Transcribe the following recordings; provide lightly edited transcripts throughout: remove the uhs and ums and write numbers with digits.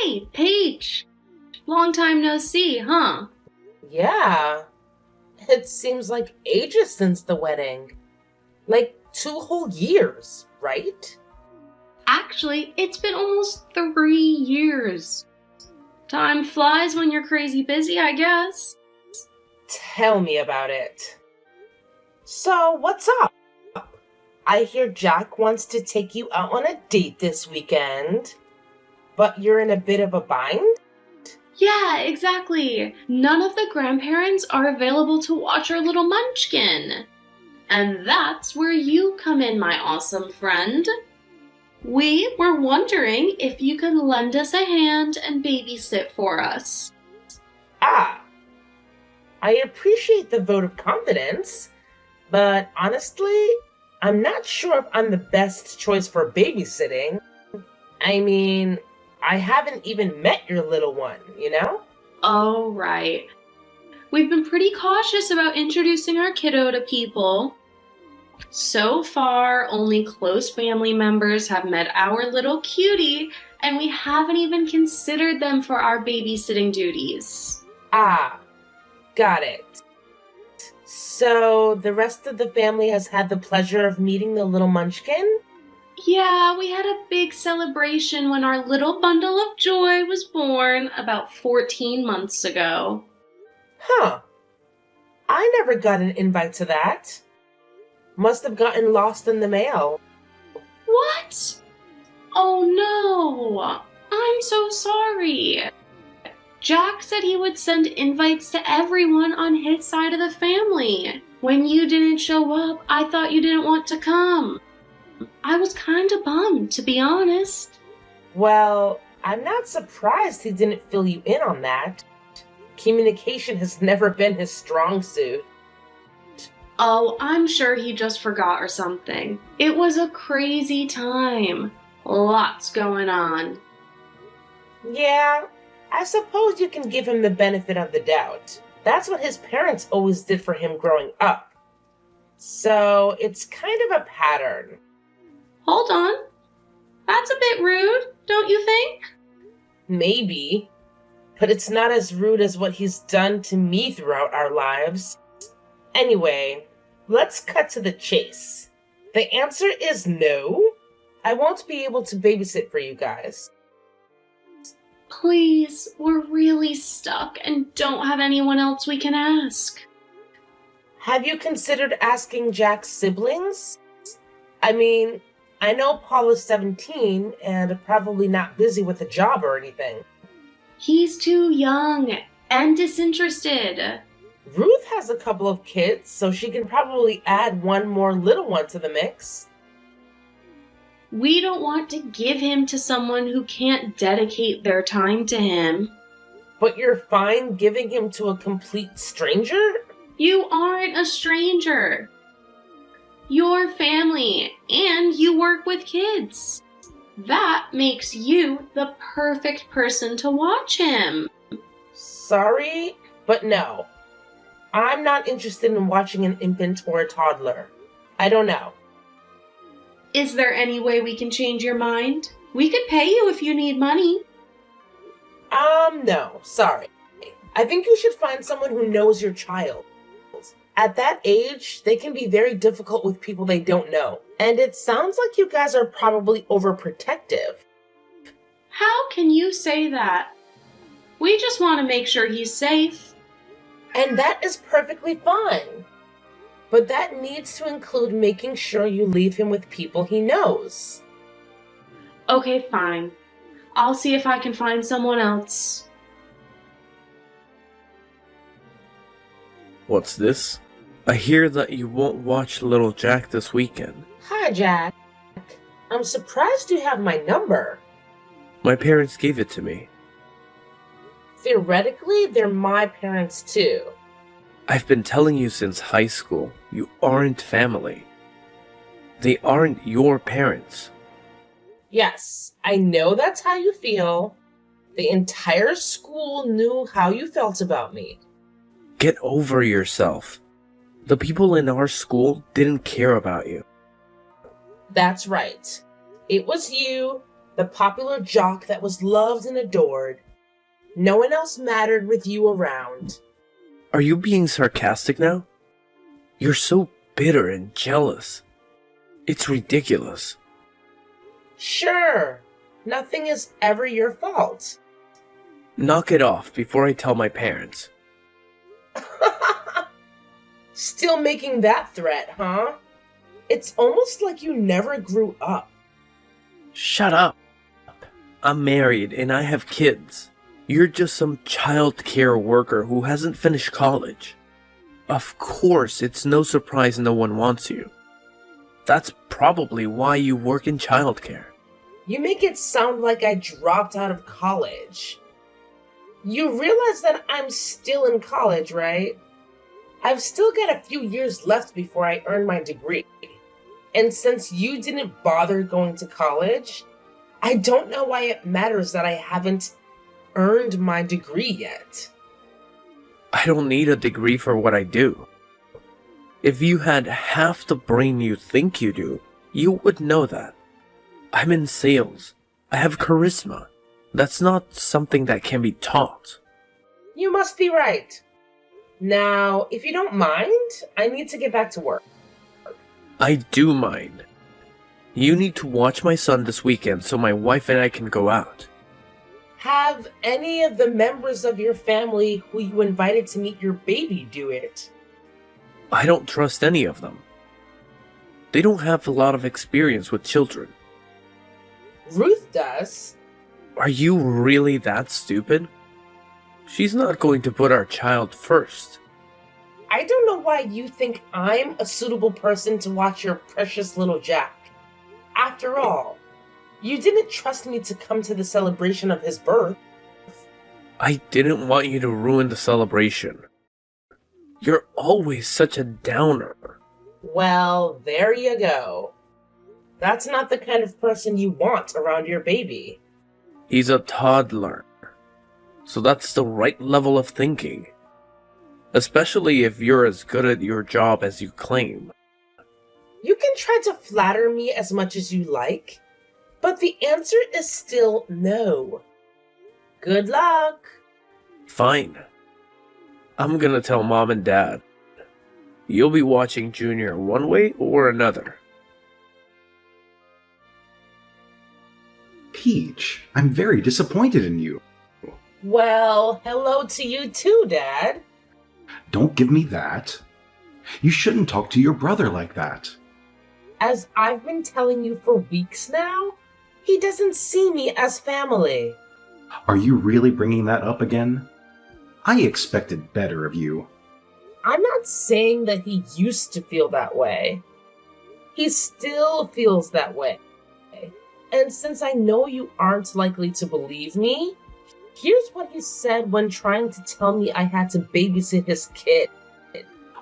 Hey, Paige! Long time no see, huh? Yeah, it seems like ages since the wedding. Like 2 whole years, right? Actually, it's been almost 3 years. Time flies when you're crazy busy, I guess. Tell me about it. So, what's up? I hear Jack wants to take you out on a date this weekend, but you're in a bit of a bind? Yeah, exactly. None of the grandparents are available to watch our little munchkin. And that's where you come in, my awesome friend. We were wondering if you could lend us a hand and babysit for us. Ah, I appreciate the vote of confidence, but honestly, I'm not sure if I'm the best choice for babysitting. I mean, I haven't even met your little one, you know? Oh, right. We've been pretty cautious about introducing our kiddo to people. So far, only close family members have met our little cutie, and we haven't even considered them for our babysitting duties. Ah, got it. So, the rest of the family has had the pleasure of meeting the little munchkin? Yeah, we had a big celebration when our little bundle of joy was born about 14 months ago. Huh. I never got an invite to that. Must have gotten lost in the mail. What? Oh no! I'm so sorry. Jack said he would send invites to everyone on his side of the family. When you didn't show up, I thought you didn't want to come. I was kinda bummed, to be honest. Well, I'm not surprised he didn't fill you in on that. Communication has never been his strong suit. Oh, I'm sure he just forgot or something. It was a crazy time. Lots going on. Yeah, I suppose you can give him the benefit of the doubt. That's what his parents always did for him growing up. So, it's kind of a pattern. Hold on. That's a bit rude, don't you think? Maybe, but it's not as rude as what he's done to me throughout our lives. Anyway, let's cut to the chase. The answer is no. I won't be able to babysit for you guys. Please, we're really stuck and don't have anyone else we can ask. Have you considered asking Jack's siblings? I mean, I know Paul is 17 and probably not busy with a job or anything. He's too young and disinterested. Ruth has a couple of kids, so she can probably add one more little one to the mix. We don't want to give him to someone who can't dedicate their time to him. But you're fine giving him to a complete stranger? You aren't a stranger. You're family, and you work with kids. That makes you the perfect person to watch him. Sorry, but no. I'm not interested in watching an infant or a toddler. I don't know. Is there any way we can change your mind? We could pay you if you need money. No, sorry. I think you should find someone who knows your child. At that age, they can be very difficult with people they don't know. And it sounds like you guys are probably overprotective. How can you say that? We just want to make sure he's safe. And that is perfectly fine. But that needs to include making sure you leave him with people he knows. Okay, fine. I'll see if I can find someone else. What's this? I hear that you won't watch little Jack this weekend. Hi, Jack. I'm surprised you have my number. My parents gave it to me. Theoretically, they're my parents too. I've been telling you since high school, you aren't family. They aren't your parents. Yes, I know that's how you feel. The entire school knew how you felt about me. Get over yourself. The people in our school didn't care about you. That's right. It was you The popular jock that was loved and adored. No one else mattered with you around. Are you being sarcastic now? You're so bitter and jealous. It's ridiculous. Sure, nothing is ever your fault. Knock it off before I tell my parents. Still making that threat, huh? It's almost like you never grew up. Shut up. I'm married and I have kids. You're just some child care worker who hasn't finished college. Of course, it's no surprise no one wants you. That's probably why you work in childcare. You make it sound like I dropped out of college. You realize that I'm still in college, right? I've still got a few years left before I earn my degree. And since you didn't bother going to college, I don't know why it matters that I haven't earned my degree yet. I don't need a degree for what I do. If you had half the brain you think you do, you would know that. I'm in sales. I have charisma. That's not something that can be taught. You must be right. Now, if you don't mind, I need to get back to work. I do mind. You need to watch my son this weekend so my wife and I can go out. Have any of the members of your family who you invited to meet your baby do it? I don't trust any of them. They don't have a lot of experience with children. Ruth does. Are you really that stupid? She's not going to put our child first. I don't know why you think I'm a suitable person to watch your precious little Jack. After all, you didn't trust me to come to the celebration of his birth. I didn't want you to ruin the celebration. You're always such a downer. Well, there you go. That's not the kind of person you want around your baby. He's a toddler. So that's the right level of thinking. Especially if you're as good at your job as you claim. You can try to flatter me as much as you like, but the answer is still no. Good luck. Fine. I'm gonna tell Mom and Dad. You'll be watching Junior one way or another. Peach, I'm very disappointed in you. Well, hello to you too, Dad. Don't give me that. You shouldn't talk to your brother like that. As I've been telling you for weeks now, he doesn't see me as family. Are you really bringing that up again? I expected better of you. I'm not saying that he used to feel that way. He still feels that way. And since I know you aren't likely to believe me, here's what he said when trying to tell me I had to babysit his kid.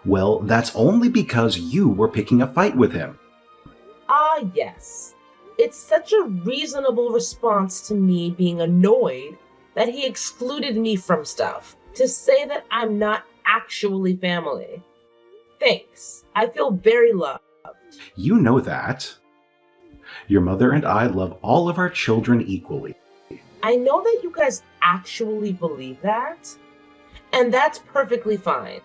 Well, that's only because you were picking a fight with him. Ah, yes. It's such a reasonable response to me being annoyed that he excluded me from stuff to say that I'm not actually family. Thanks. I feel very loved. You know that. Your mother and I love all of our children equally. I know that you guys actually believe that, and that's perfectly fine.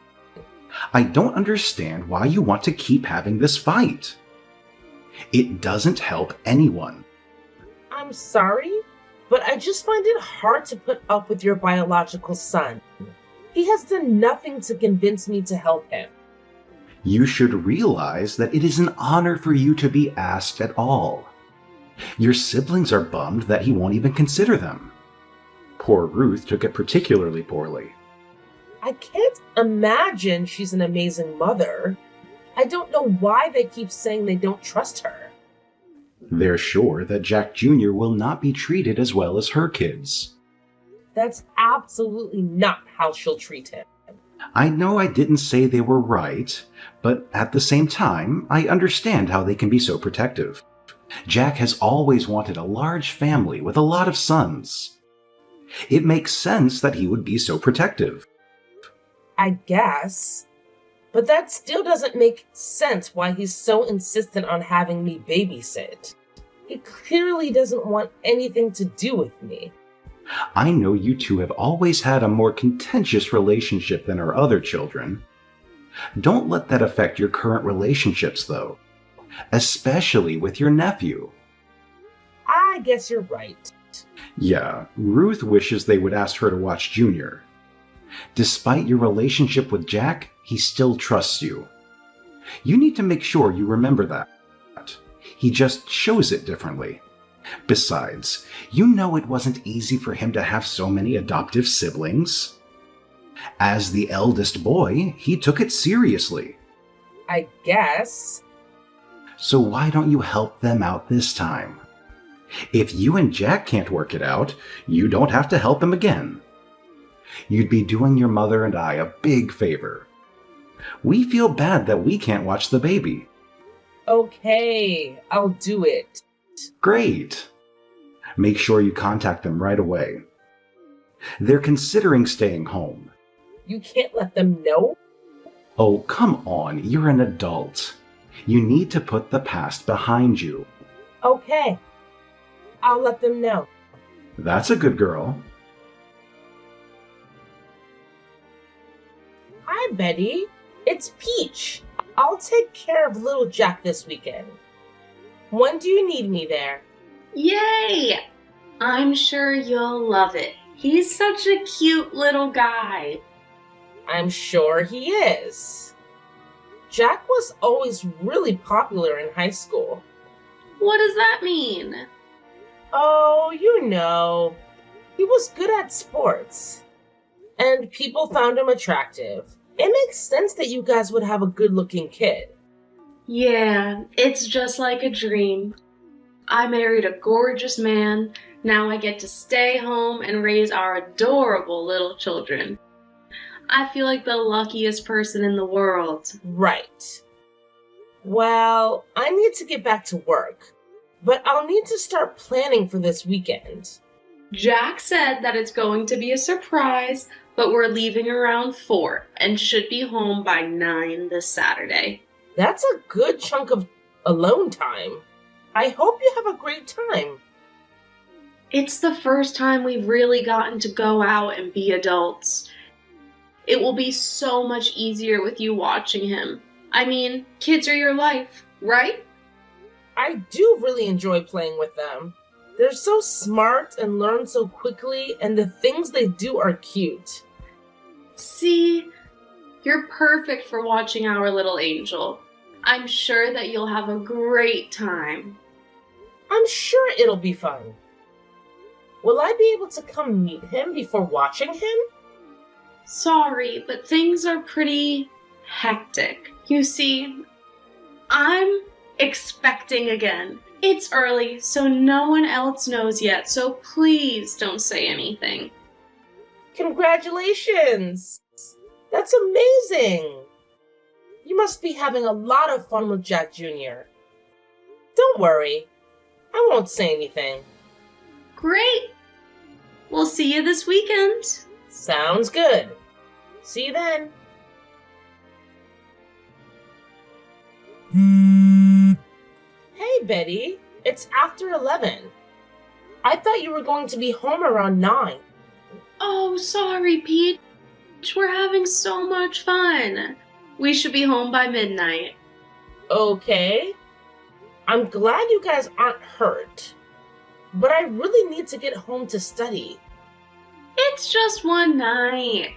I don't understand why you want to keep having this fight. It doesn't help anyone. I'm sorry, but I just find it hard to put up with your biological son. He has done nothing to convince me to help him. You should realize that it is an honor for you to be asked at all. Your siblings are bummed that he won't even consider them. Poor Ruth took it particularly poorly. I can't imagine she's an amazing mother. I don't know why they keep saying they don't trust her. They're sure that Jack Jr. will not be treated as well as her kids. That's absolutely not how she'll treat him. I know I didn't say they were right, but at the same time, I understand how they can be so protective. Jack has always wanted a large family with a lot of sons. It makes sense that he would be so protective. I guess. But that still doesn't make sense why he's so insistent on having me babysit. He clearly doesn't want anything to do with me. I know you two have always had a more contentious relationship than our other children. Don't let that affect your current relationships, though, especially with your nephew. I guess you're right. Yeah, Ruth wishes they would ask her to watch Junior. Despite your relationship with Jack, he still trusts you. You need to make sure you remember that. He just shows it differently. Besides, you know it wasn't easy for him to have so many adoptive siblings. As the eldest boy, he took it seriously. I guess. So why don't you help them out this time? If you and Jack can't work it out, you don't have to help him again. You'd be doing your mother and I a big favor. We feel bad that we can't watch the baby. Okay, I'll do it. Great. Make sure you contact them right away. They're considering staying home. You can't let them know? Oh, come on, you're an adult. You need to put the past behind you. Okay, I'll let them know. That's a good girl. Hi, Betty. It's Peach. I'll take care of little Jack this weekend. When do you need me there? Yay! I'm sure you'll love it. He's such a cute little guy. I'm sure he is. Jack was always really popular in high school. What does that mean? Oh, you know. He was good at sports. And people found him attractive. It makes sense that you guys would have a good-looking kid. Yeah, it's just like a dream. I married a gorgeous man. Now I get to stay home and raise our adorable little children. I feel like the luckiest person in the world. Right. Well, I need to get back to work, but I'll need to start planning for this weekend. Jack said that it's going to be a surprise, but we're leaving around 4 and should be home by 9 this Saturday. That's a good chunk of alone time. I hope you have a great time. It's the first time we've really gotten to go out and be adults. It will be so much easier with you watching him. I mean, kids are your life, right? I do really enjoy playing with them. They're so smart and learn so quickly, and the things they do are cute. See, you're perfect for watching our little angel. I'm sure that you'll have a great time. I'm sure it'll be fun. Will I be able to come meet him before watching him? Sorry, but things are pretty hectic. You see, I'm expecting again. It's early, so no one else knows yet, so please don't say anything. Congratulations! That's amazing! You must be having a lot of fun with Jack Jr. Don't worry, I won't say anything. Great! We'll see you this weekend. Sounds good. See you then. Hey, Betty. It's after 11. I thought you were going to be home around 9. Oh, sorry, Peach. We're having so much fun. We should be home by midnight. Okay. I'm glad you guys aren't hurt. But I really need to get home to study. It's just one night.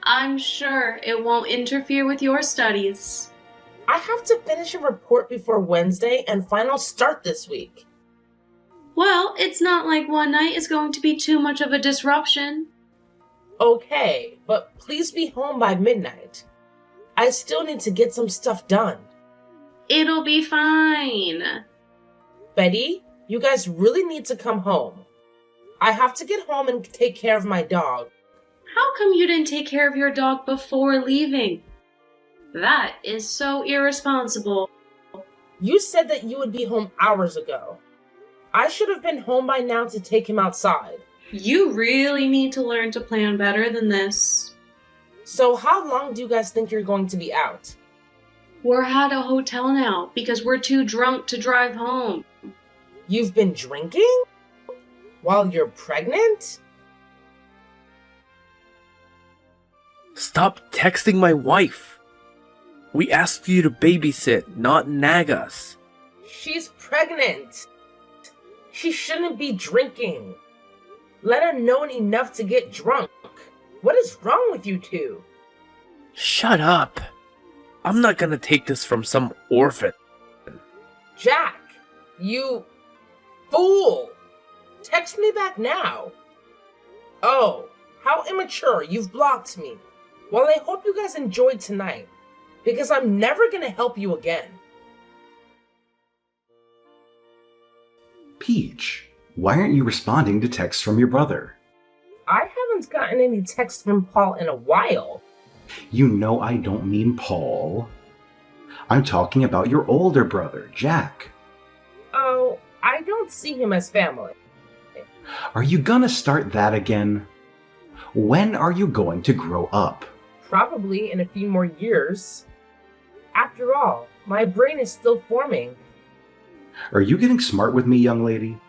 I'm sure it won't interfere with your studies. I have to finish a report before Wednesday and finals start this week. Well, it's not like one night is going to be too much of a disruption. Okay, but please be home by midnight. I still need to get some stuff done. It'll be fine. Betty, you guys really need to come home. I have to get home and take care of my dog. How come you didn't take care of your dog before leaving? That is so irresponsible. You said that you would be home hours ago. I should have been home by now to take him outside. You really need to learn to plan better than this. So how long do you guys think you're going to be out? We're at a hotel now because we're too drunk to drive home. You've been drinking? While you're pregnant? Stop texting my wife. We asked you to babysit, not nag us. She's pregnant. She shouldn't be drinking. Let her know enough to get drunk. What is wrong with you two? Shut up. I'm not gonna take this from some orphan. Jack, you fool! Text me back now. Oh, how immature. You've blocked me. Well, I hope you guys enjoyed tonight, because I'm never gonna help you again. Peach, why aren't you responding to texts from your brother? I haven't gotten any texts from Paul in a while. You know I don't mean Paul. I'm talking about your older brother, Jack. Oh, I don't see him as family. Are you gonna start that again? When are you going to grow up? Probably in a few more years. After all, my brain is still forming. Are you getting smart with me, young lady?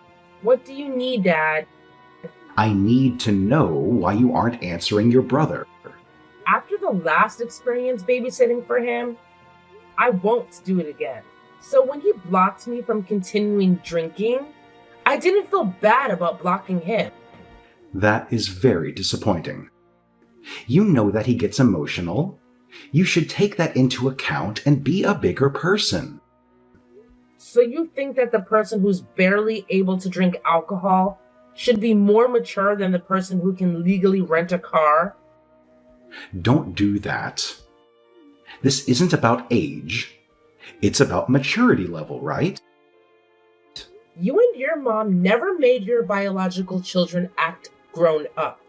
What do you need, Dad? I need to know why you aren't answering your brother. After the last experience babysitting for him, I won't do it again. So when he blocked me from continuing drinking, I didn't feel bad about blocking him. That is very disappointing. You know that he gets emotional. You should take that into account and be a bigger person. So you think that the person who's barely able to drink alcohol should be more mature than the person who can legally rent a car? Don't do that. This isn't about age. It's about maturity level, right? You and your mom never made your biological children act grown up.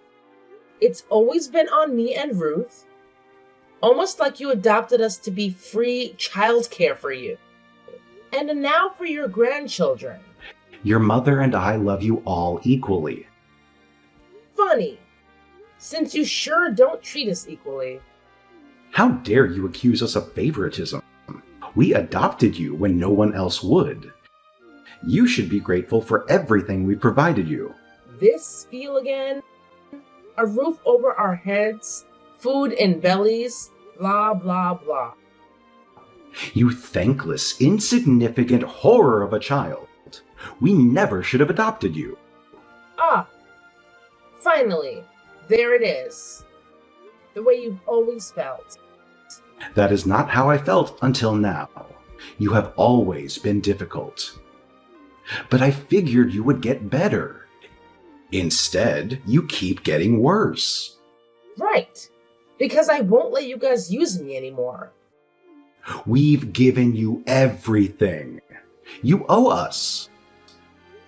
It's always been on me and Ruth, almost like you adopted us to be free childcare for you. And now for your grandchildren. Your mother and I love you all equally. Funny, since you sure don't treat us equally. How dare you accuse us of favoritism? We adopted you when no one else would. You should be grateful for everything we provided you. This spiel again? A roof over our heads, food in bellies, blah blah blah. You thankless, insignificant horror of a child. We never should have adopted you. Ah, finally, there it is. The way you've always felt. That is not how I felt until now. You have always been difficult. But I figured you would get better. Instead, you keep getting worse. Right, because I won't let you guys use me anymore. We've given you everything. You owe us.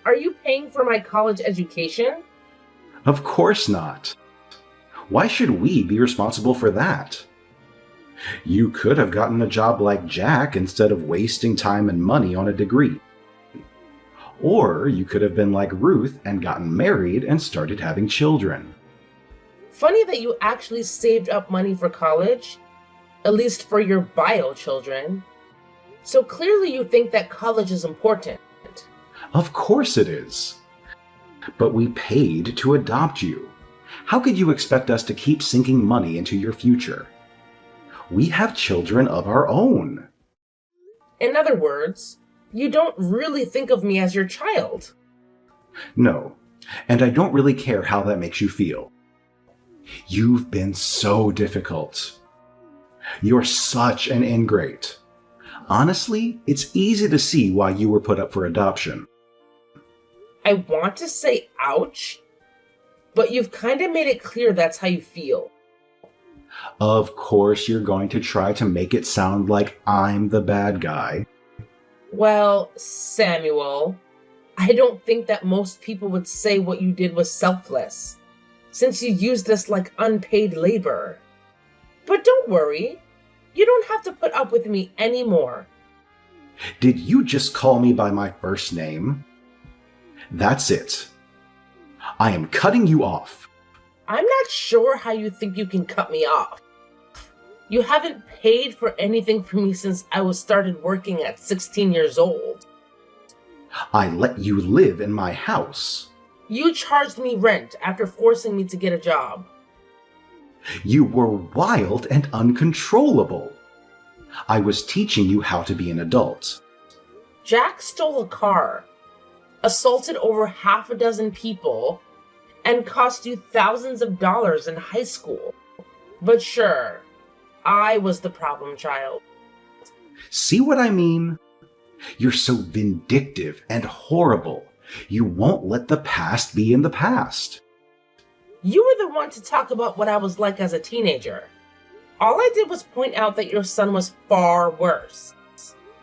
Are you paying for my college education? Of course not. Why should we be responsible for that? You could have gotten a job like Jack instead of wasting time and money on a degree. Or you could have been like Ruth and gotten married and started having children. Funny that you actually saved up money for college, at least for your bio children. So clearly you think that college is important. Of course it is. But we paid to adopt you. How could you expect us to keep sinking money into your future? We have children of our own. In other words, you don't really think of me as your child. No, and I don't really care how that makes you feel. You've been so difficult. You're such an ingrate. Honestly, it's easy to see why you were put up for adoption. I want to say ouch, but you've kind of made it clear that's how you feel. Of course you're going to try to make it sound like I'm the bad guy. Well, Samuel, I don't think that most people would say what you did was selfless, since you used us like unpaid labor. But don't worry, you don't have to put up with me anymore. Did you just call me by my first name? That's it. I am cutting you off. I'm not sure how you think you can cut me off. You haven't paid for anything for me since I was started working at 16 years old. I let you live in my house. You charged me rent after forcing me to get a job. You were wild and uncontrollable. I was teaching you how to be an adult. Jack stole a car, assaulted over half a dozen people, and cost you thousands of dollars in high school. But sure, I was the problem child. See what I mean? You're so vindictive and horrible. You won't let the past be in the past. You were the one to talk about what I was like as a teenager. All I did was point out that your son was far worse.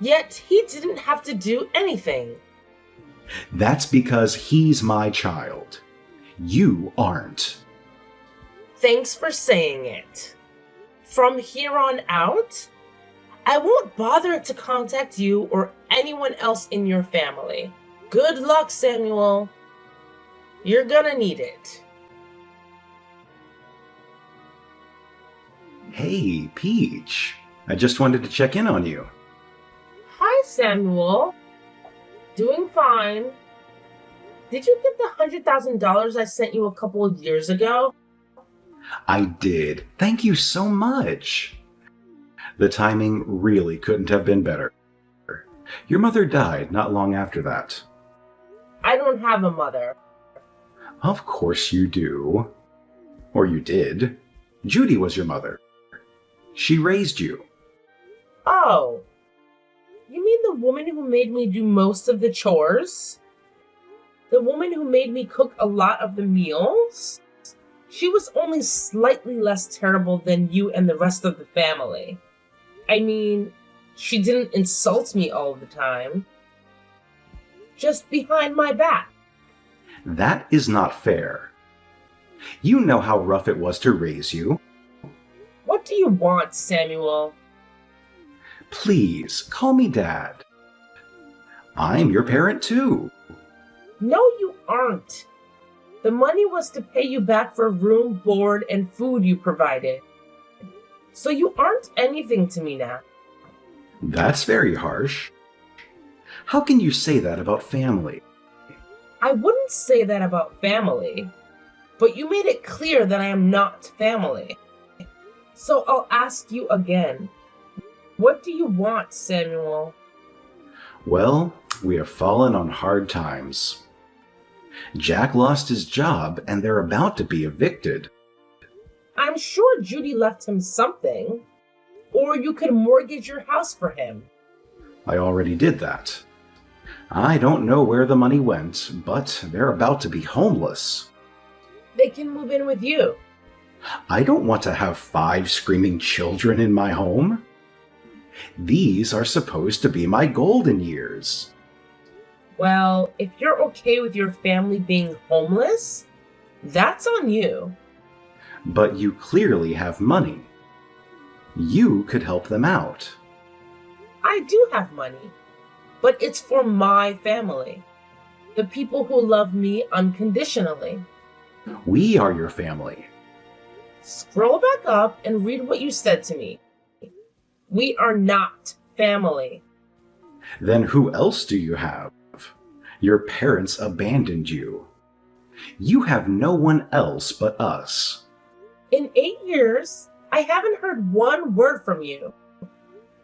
Yet he didn't have to do anything. That's because he's my child. You aren't. Thanks for saying it. From here on out, I won't bother to contact you or anyone else in your family. Good luck, Samuel. You're gonna need it. Hey, Peach. I just wanted to check in on you. Hi, Samuel. Doing fine. Did you get the $100,000 I sent you a couple of years ago? I did. Thank you so much. The timing really couldn't have been better. Your mother died not long after that. I don't have a mother. Of course you do. Or you did. Judy was your mother. She raised you. Oh. You mean the woman who made me do most of the chores? The woman who made me cook a lot of the meals? She was only slightly less terrible than you and the rest of the family. I mean, she didn't insult me all the time. Just behind my back. That is not fair. You know how rough it was to raise you. What do you want, Samuel? Please, call me Dad. I'm your parent too. No, you aren't. The money was to pay you back for room, board, and food you provided. So you aren't anything to me now. That's very harsh. How can you say that about family? I wouldn't say that about family, but you made it clear that I am not family. So I'll ask you again. What do you want, Samuel? Well, we have fallen on hard times. Jack lost his job and they're about to be evicted. I'm sure Judy left him something. Or you could mortgage your house for him. I already did that. I don't know where the money went, but they're about to be homeless. They can move in with you. I don't want to have 5 screaming children in my home. These are supposed to be my golden years. Well, if you're okay with your family being homeless, that's on you. But you clearly have money. You could help them out. I do have money, but it's for my family. The people who love me unconditionally. We are your family. Scroll back up and read what you said to me. We are not family. Then who else do you have? Your parents abandoned you. You have no one else but us. In 8 years, I haven't heard one word from you.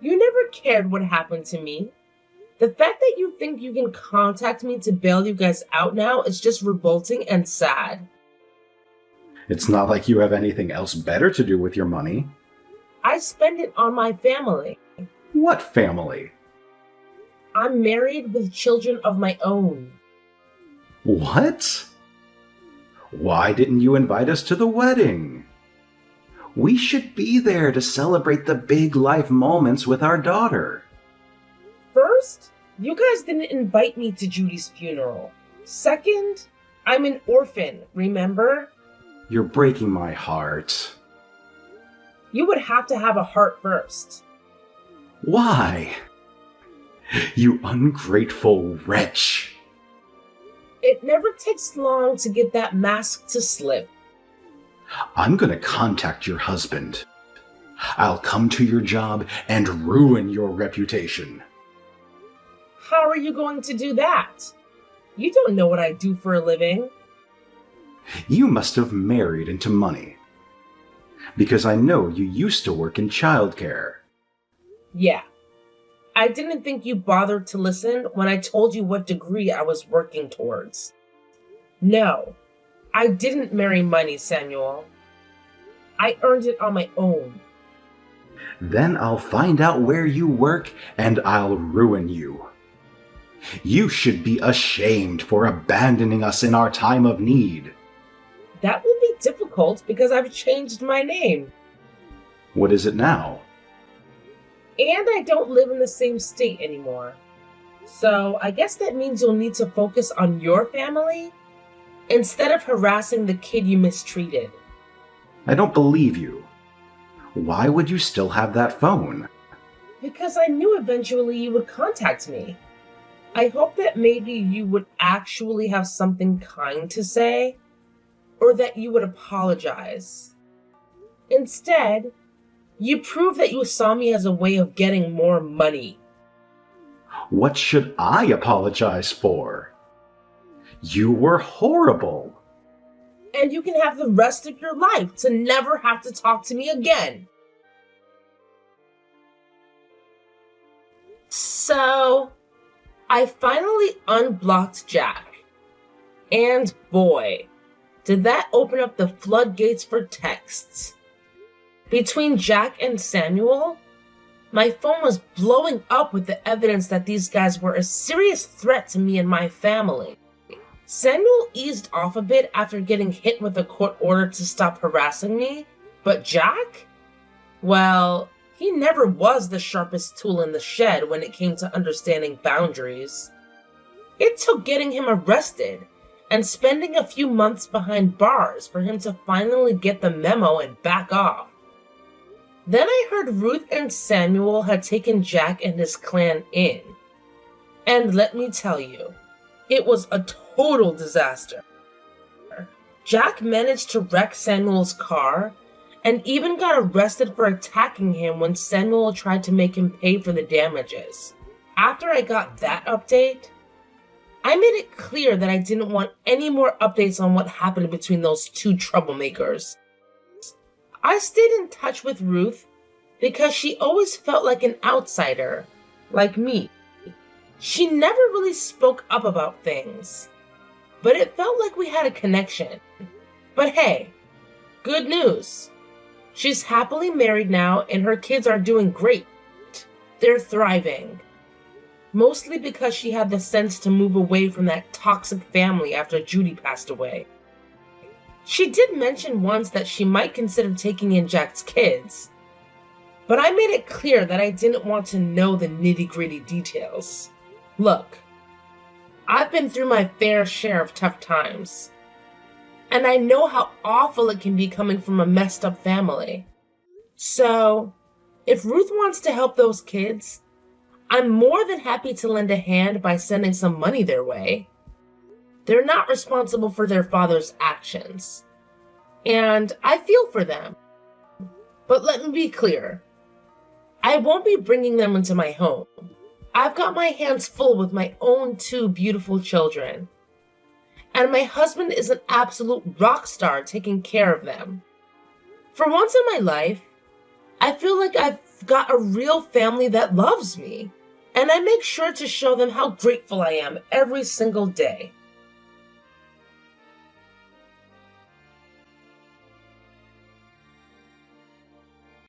You never cared what happened to me. The fact that you think you can contact me to bail you guys out now is just revolting and sad. It's not like you have anything else better to do with your money. I spend it on my family. What family? I'm married with children of my own. What? Why didn't you invite us to the wedding? We should be there to celebrate the big life moments with our daughter. First, you guys didn't invite me to Judy's funeral. Second, I'm an orphan, remember? You're breaking my heart. You would have to have a heart first. Why? You ungrateful wretch. It never takes long to get that mask to slip. I'm gonna contact your husband. I'll come to your job and ruin your reputation. How are you going to do that? You don't know what I do for a living. You must have married into money. Because I know you used to work in childcare. Yeah. I didn't think you bothered to listen when I told you what degree I was working towards. No, I didn't marry money, Samuel. I earned it on my own. Then I'll find out where you work and I'll ruin you. You should be ashamed for abandoning us in our time of need. That will be difficult because I've changed my name. What is it now? And I don't live in the same state anymore. So I guess that means you'll need to focus on your family instead of harassing the kid you mistreated. I don't believe you. Why would you still have that phone? Because I knew eventually you would contact me. I hope that maybe you would actually have something kind to say, or that you would apologize. Instead, you prove that you saw me as a way of getting more money. What should I apologize for? You were horrible. And you can have the rest of your life to never have to talk to me again. So, I finally unblocked Jack. And boy, did that open up the floodgates for texts. Between Jack and Samuel, my phone was blowing up with the evidence that these guys were a serious threat to me and my family. Samuel eased off a bit after getting hit with a court order to stop harassing me, but Jack? Well, he never was the sharpest tool in the shed when it came to understanding boundaries. It took getting him arrested and spending a few months behind bars for him to finally get the memo and back off. Then I heard Ruth and Samuel had taken Jack and his clan in. And let me tell you, it was a total disaster. Jack managed to wreck Samuel's car and even got arrested for attacking him when Samuel tried to make him pay for the damages. After I got that update, I made it clear that I didn't want any more updates on what happened between those two troublemakers. I stayed in touch with Ruth because she always felt like an outsider, like me. She never really spoke up about things, but it felt like we had a connection. But hey, good news. She's happily married now and her kids are doing great. They're thriving. Mostly because she had the sense to move away from that toxic family after Judy passed away. She did mention once that she might consider taking in Jack's kids, but I made it clear that I didn't want to know the nitty-gritty details. Look, I've been through my fair share of tough times, and I know how awful it can be coming from a messed up family. So, if Ruth wants to help those kids, I'm more than happy to lend a hand by sending some money their way. They're not responsible for their father's actions, and I feel for them. But let me be clear, I won't be bringing them into my home. I've got my hands full with my own 2 beautiful children, and my husband is an absolute rock star taking care of them. For once in my life, I feel like I've got a real family that loves me, and I make sure to show them how grateful I am every single day.